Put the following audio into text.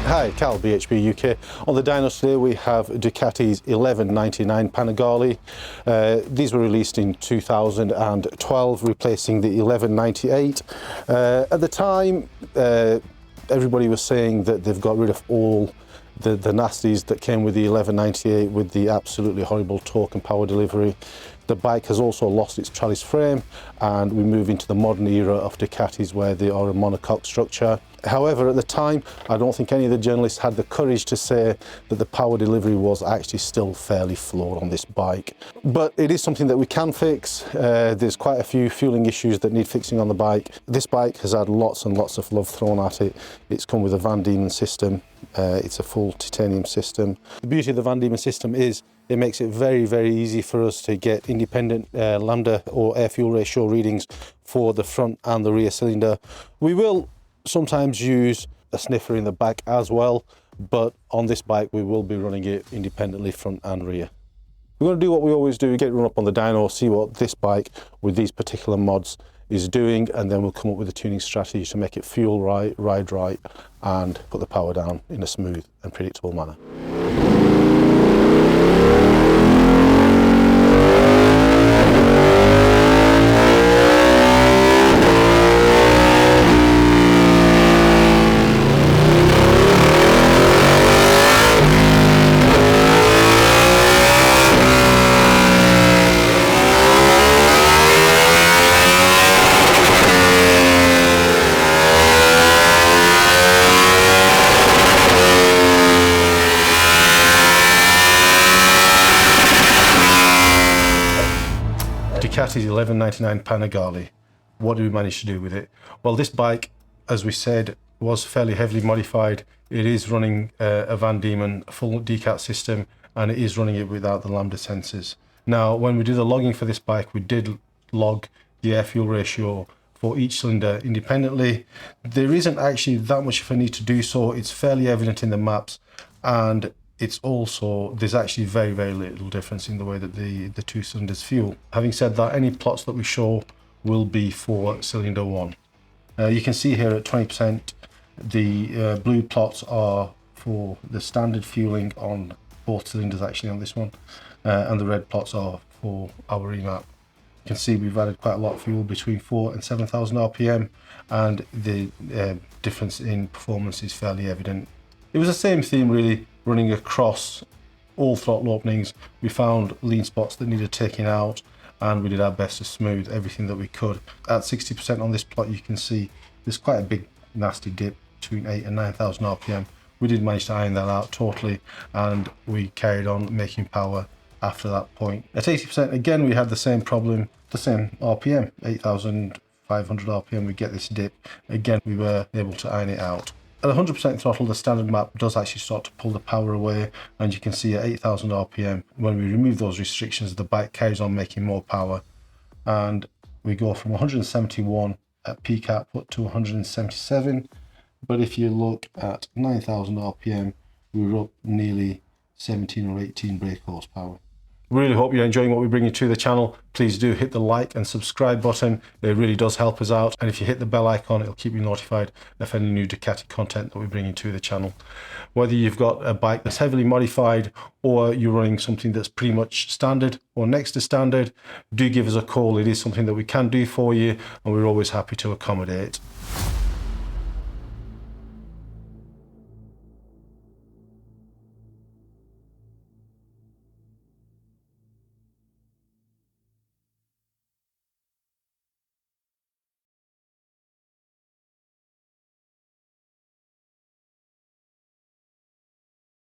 Hi, Cal, BHP UK. On the dynos today we have Ducati's 1199 Panigale. These were released in 2012, replacing the 1198. At the time, everybody was saying that they've got rid of all the nasties that came with the 1198 with the absolutely horrible torque and power delivery. The bike has also lost its trellis frame, and we move into the modern era of Ducatis where they are a monocoque structure. However, at the time, I don't think any of the journalists had the courage to say that the power delivery was actually still fairly flawed on this bike. But it is something that we can fix. There's quite a few fueling issues that need fixing on the bike. This bike has had lots and lots of love thrown at it. It's come with a Van Diemen system. It's a full titanium system. The beauty of the Van Diemen system is it makes it very, very easy for us to get independent lambda or air fuel ratio readings for the front and the rear cylinder. We will sometimes use a sniffer in the back as well, but on this bike we will be running it independently front and rear. We're going to do what we always do, get it run up on the dyno, see what this bike with these particular mods is doing, and then we'll come up with a tuning strategy to make it fuel right, ride right, and put the power down in a smooth and predictable manner. Ducati's 1199 Panigale. What did we manage to do with it? Well, this bike, as we said, was fairly heavily modified. It is running a Van Diemen full decat system, and it is running it without the lambda sensors. Now, when we do the logging for this bike, we did log the air fuel ratio for each cylinder independently. There isn't actually that much of a need to do so. It's fairly evident in the maps, and it's also, there's actually very, very little difference in the way that the two cylinders fuel. Having said that, any plots that we show will be for cylinder one. You can see here at 20%, the blue plots are for the standard fueling on both cylinders actually on this one, and the red plots are for our remap. You can see we've added quite a lot of fuel between 4,000 and 7,000 RPM, and the difference in performance is fairly evident. It was the same theme really, running across all throttle openings. We found lean spots that needed taking out, and we did our best to smooth everything that we could. At 60% on this plot, you can see there's quite a big nasty dip between 8,000 and 9,000 RPM. We did manage to iron that out totally, and we carried on making power after that point. At 80%, again, we had the same problem, the same RPM, 8,500 RPM, we get this dip. Again, we were able to iron it out. At 100% throttle, the standard map does actually start to pull the power away, and you can see at 8,000 RPM, when we remove those restrictions, the bike carries on making more power, and we go from 171 at peak output to 177. But if you look at 9,000 RPM, we're up nearly 17 or 18 brake horsepower. Really hope you're enjoying what we bring you to the channel. Please do hit the like and subscribe button. It really does help us out. And if you hit the bell icon, it'll keep you notified of any new Ducati content that we bring you to the channel. Whether you've got a bike that's heavily modified or you're running something that's pretty much standard or next to standard, do give us a call. It is something that we can do for you, and we're always happy to accommodate.